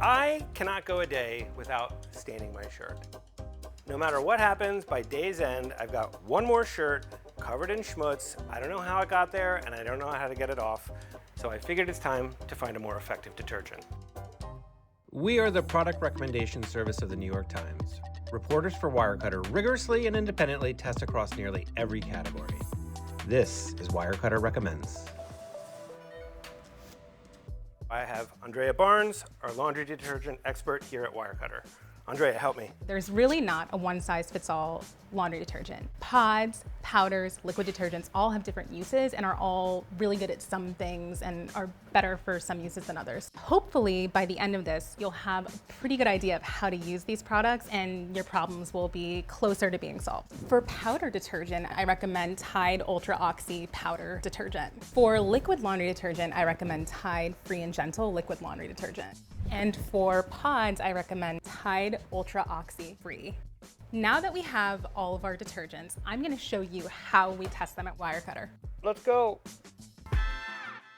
I cannot go a day without staining my shirt. No matter what happens, by day's end, I've got one more shirt covered in schmutz. I don't know how it got there, and I don't know how to get it off. So I figured it's time to find a more effective detergent. We are the product recommendation service of the New York Times. Reporters for Wirecutter rigorously and independently test across nearly every category. This is Wirecutter Recommends. I have Andrea Barnes, our laundry detergent expert here at Wirecutter. Andrea, help me. There's really not a one-size-fits-all laundry detergent. Pods, powders, liquid detergents all have different uses and are all really good at some things and are better for some uses than others. Hopefully, by the end of this, you'll have a pretty good idea of how to use these products and your problems will be closer to being solved. For powder detergent, I recommend Tide Ultra Oxy Powder Detergent. For liquid laundry detergent, I recommend Tide Free and Gentle Liquid Laundry Detergent. And for pods, I recommend Tide Ultra Oxy Free. Now that we have all of our detergents, I'm gonna show you how we test them at Wirecutter. Let's go.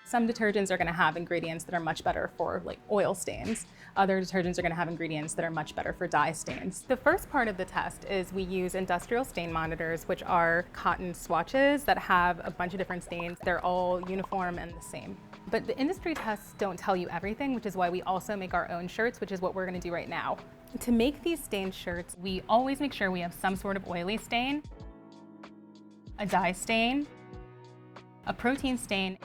Some detergents are gonna have ingredients that are much better for like oil stains. Other detergents are gonna have ingredients that are much better for dye stains. The first part of the test is we use industrial stain monitors, which are cotton swatches that have a bunch of different stains. They're all uniform and the same. But the industry tests don't tell you everything, which is why we also make our own shirts, which is what we're gonna do right now. To make these stained shirts, we always make sure we have some sort of oily stain, a dye stain, a protein stain,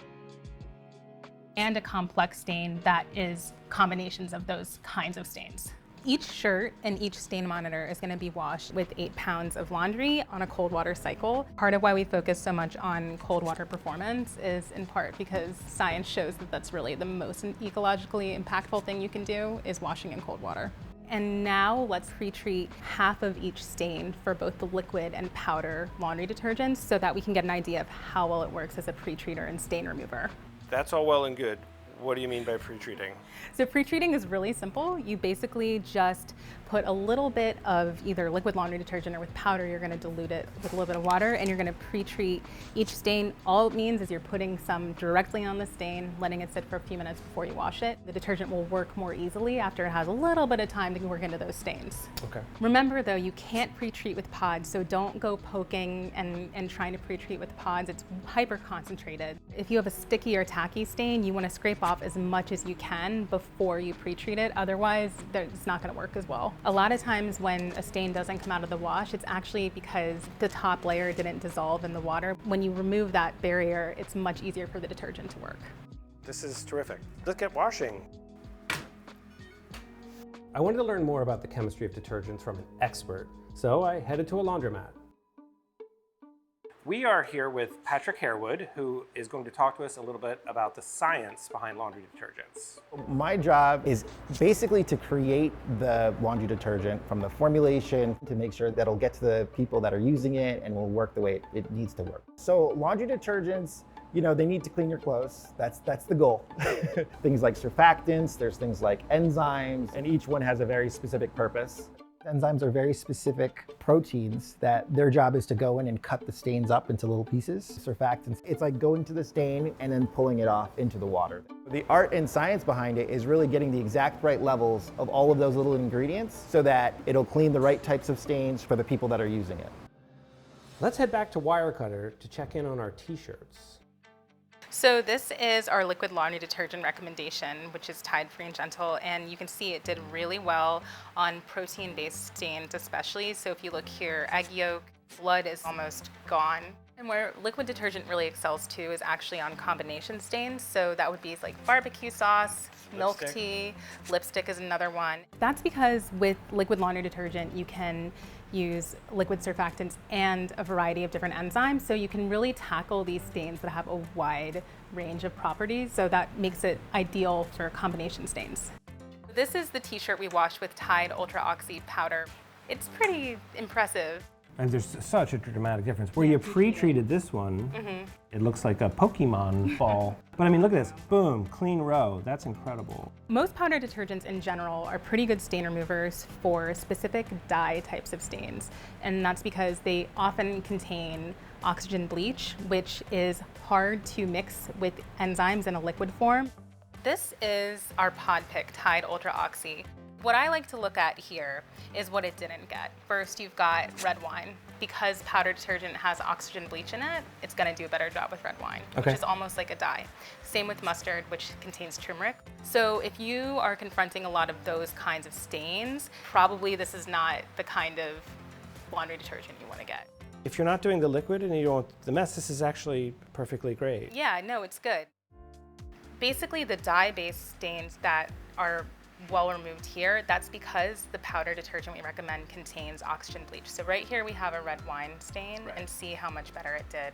and a complex stain that is combinations of those kinds of stains. Each shirt and each stain monitor is going to be washed with 8 pounds of laundry on a cold water cycle. Part of why we focus so much on cold water performance is in part because science shows that that's really the most ecologically impactful thing you can do is washing in cold water. And now let's pre-treat half of each stain for both the liquid and powder laundry detergents so that we can get an idea of how well it works as a pre-treater and stain remover. That's all well and good. What do you mean by pre-treating? So pre-treating is really simple. You basically just put a little bit of either liquid laundry detergent or with powder, you're gonna dilute it with a little bit of water and you're gonna pre-treat each stain. All it means is you're putting some directly on the stain, letting it sit for a few minutes before you wash it. The detergent will work more easily after it has a little bit of time to work into those stains. Okay. Remember though, you can't pre-treat with pods, so don't go poking and trying to pre-treat with pods. It's hyper concentrated. If you have a sticky or tacky stain, you wanna scrape off as much as you can before you pre-treat it. Otherwise, it's not gonna work as well. A lot of times when a stain doesn't come out of the wash, it's actually because the top layer didn't dissolve in the water. When you remove that barrier, it's much easier for the detergent to work. This is terrific. Let's get washing. I wanted to learn more about the chemistry of detergents from an expert, so I headed to a laundromat. We are here with Patrick Harewood, who is going to talk to us a little bit about the science behind laundry detergents. My job is basically to create the laundry detergent from the formulation to make sure that it'll get to the people that are using it and will work the way it needs to work. So laundry detergents, you know, they need to clean your clothes. That's the goal. Things like surfactants, there's things like enzymes, and each one has a very specific purpose. Enzymes are very specific proteins that their job is to go in and cut the stains up into little pieces. Surfactants, it's like going to the stain and then pulling it off into the water. The art and science behind it is really getting the exact right levels of all of those little ingredients so that it'll clean the right types of stains for the people that are using it. Let's head back to Wirecutter to check in on our t-shirts. So this is our liquid laundry detergent recommendation, which is Tide Free and Gentle, and you can see it did really well on protein-based stains especially. So if you look here, egg yolk, blood is almost gone. And where liquid detergent really excels too is actually on combination stains. So that would be like barbecue sauce, milk tea, lipstick is another one. That's because with liquid laundry detergent, you can use liquid surfactants and a variety of different enzymes. So you can really tackle these stains that have a wide range of properties. So that makes it ideal for combination stains. This is the t-shirt we washed with Tide Ultra Oxy Powder. It's pretty impressive. And there's such a dramatic difference. Where you pre-treated this one, it looks like a Pokemon ball. But I mean, look at this, boom, clean row, that's incredible. Most powder detergents in general are pretty good stain removers for specific dye types of stains. And that's because they often contain oxygen bleach, which is hard to mix with enzymes in a liquid form. This is our pod pick, Tide Ultra Oxy. What I like to look at here is what it didn't get. First, you've got red wine. Because powder detergent has oxygen bleach in it, it's gonna do a better job with red wine, Okay. which is almost like a dye. Same with mustard, which contains turmeric. So if you are confronting a lot of those kinds of stains, probably this is not the kind of laundry detergent you wanna get. If you're not doing the liquid and you don't want the mess, this is actually perfectly great. Yeah, no, it's good. Basically, the dye-based stains that are well removed here, that's because the powder detergent we recommend contains oxygen bleach. So right here we have a red wine stain, and see how much better it did.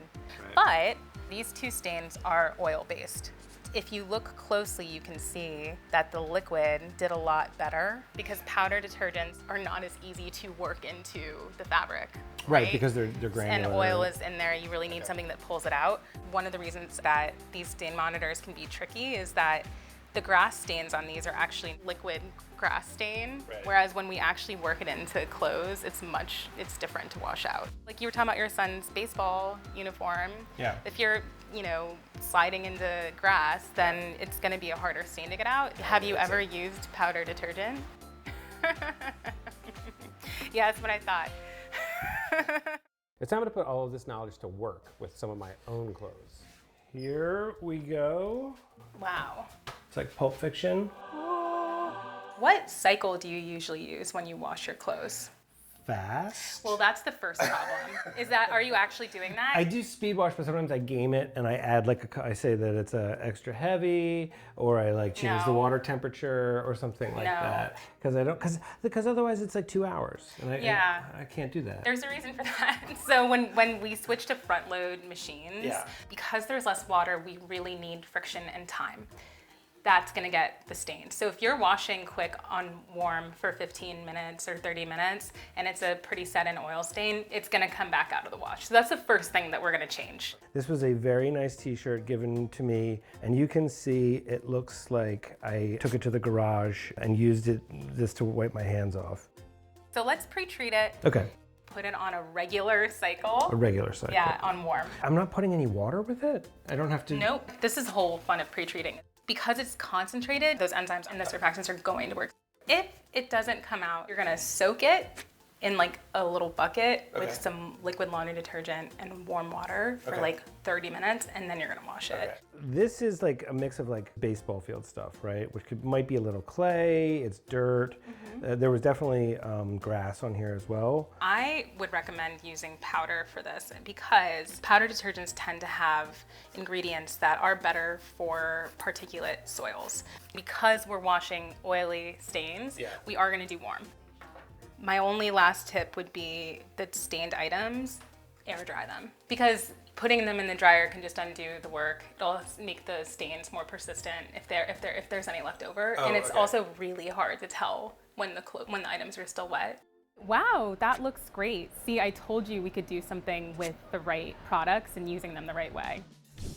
But these two stains are oil-based. If you look closely, you can see that the liquid did a lot better because powder detergents are not as easy to work into the fabric. Right, because they're granular. And oil is in there, you really need something that pulls it out. One of the reasons that these stain monitors can be tricky is that the grass stains on these are actually liquid grass stain, whereas when we actually work it into clothes, it's different to wash out. Like you were talking about your son's baseball uniform. Yeah. If you're, sliding into grass, then it's gonna be a harder stain to get out. Have you ever used powder detergent? Yeah, that's what I thought. It's time to put all of this knowledge to work with some of my own clothes. Here we go. Wow. It's like Pulp Fiction. What cycle do you usually use when you wash your clothes? Fast. Well, that's the first problem. Are you actually doing that? I do speed wash, but sometimes I game it and I add I say that it's extra heavy, or I change the No. water temperature or something like No. that. Because otherwise it's like 2 hours, and I can't do that. There's a reason for that. So when we switch to front load machines, because there's less water, we really need friction and time. That's gonna get the stain. So if you're washing quick on warm for 15 minutes or 30 minutes and it's a pretty set in oil stain, it's gonna come back out of the wash. So that's the first thing that we're gonna change. This was a very nice t-shirt given to me, and you can see it looks like I took it to the garage and used this to wipe my hands off. So let's pre-treat it. Okay. Put it on a regular cycle. A regular cycle. Yeah, on warm. I'm not putting any water with it? I don't have to... Nope. This is the whole fun of pre-treating. Because it's concentrated, those enzymes and the surfactants are going to work. If it doesn't come out, you're gonna soak it in like a little bucket with some liquid laundry detergent and warm water for like 30 minutes, and then you're gonna wash it. This is like a mix of like baseball field stuff, right? Which might be a little clay, it's dirt. There was definitely grass on here as well. I would recommend using powder for this because powder detergents tend to have ingredients that are better for particulate soils. Because we're washing oily stains, we are gonna do warm. My only last tip would be that stained items, air dry them. Because putting them in the dryer can just undo the work. It'll make the stains more persistent if there's any left over. And it's also really hard to tell when the items are still wet. Wow, that looks great. See, I told you we could do something with the right products and using them the right way.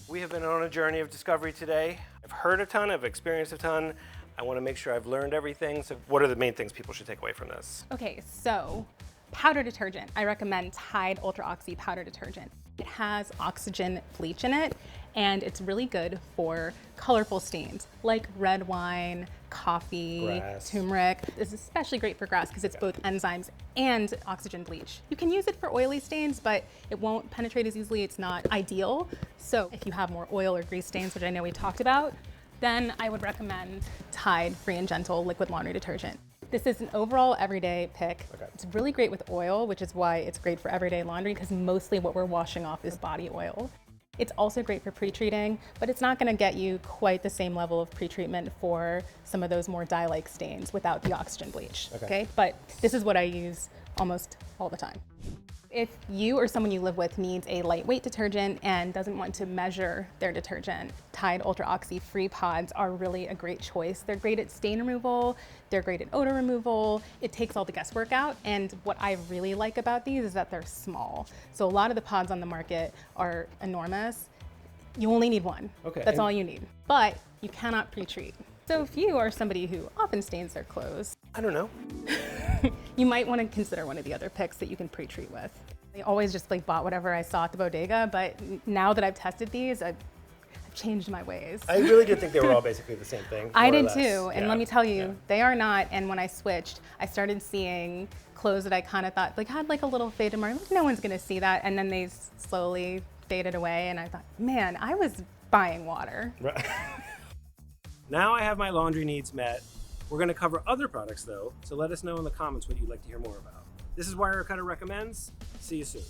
We have been on a journey of discovery today. I've heard a ton, I've experienced a ton. I want to make sure I've learned everything. So what are the main things people should take away from this? Okay, so powder detergent. I recommend Tide Ultra Oxy powder detergent. It has oxygen bleach in it, and it's really good for colorful stains like red wine, coffee, Grass. turmeric. It's especially great for grass because it's both enzymes and oxygen bleach. You can use it for oily stains, but it won't penetrate as easily. It's not ideal. So if you have more oil or grease stains, which I know we talked about, then I would recommend Tide Free and Gentle liquid laundry detergent. This is an overall everyday pick. It's really great with oil, which is why it's great for everyday laundry because mostly what we're washing off is body oil. It's also great for pre-treating, but it's not gonna get you quite the same level of pre-treatment for some of those more dye-like stains without the oxygen bleach, okay? But this is what I use almost all the time. If you or someone you live with needs a lightweight detergent and doesn't want to measure their detergent, Tide Ultra Oxy Free Pods are really a great choice. They're great at stain removal, they're great at odor removal. It takes all the guesswork out, and what I really like about these is that they're small. So a lot of the pods on the market are enormous. You only need one. That's all you need. But you cannot pre-treat. So if you are somebody who often stains their clothes, I don't know. you might want to consider one of the other picks that you can pre-treat with. I always just bought whatever I saw at the bodega, but now that I've tested these, I changed my ways. I really did think they were all basically the same thing. I more or did less. too, and Yeah. let me tell you, Yeah. they are not. And when I switched, I started seeing clothes that I kind of thought like had like a little faded mark. Like, no one's gonna see that, and then they slowly faded away. And I thought, man, I was buying water. Right. Now I have my laundry needs met. We're going to cover other products though, so let us know in the comments what you'd like to hear more about. This is Wirecutter Recommends. See you soon.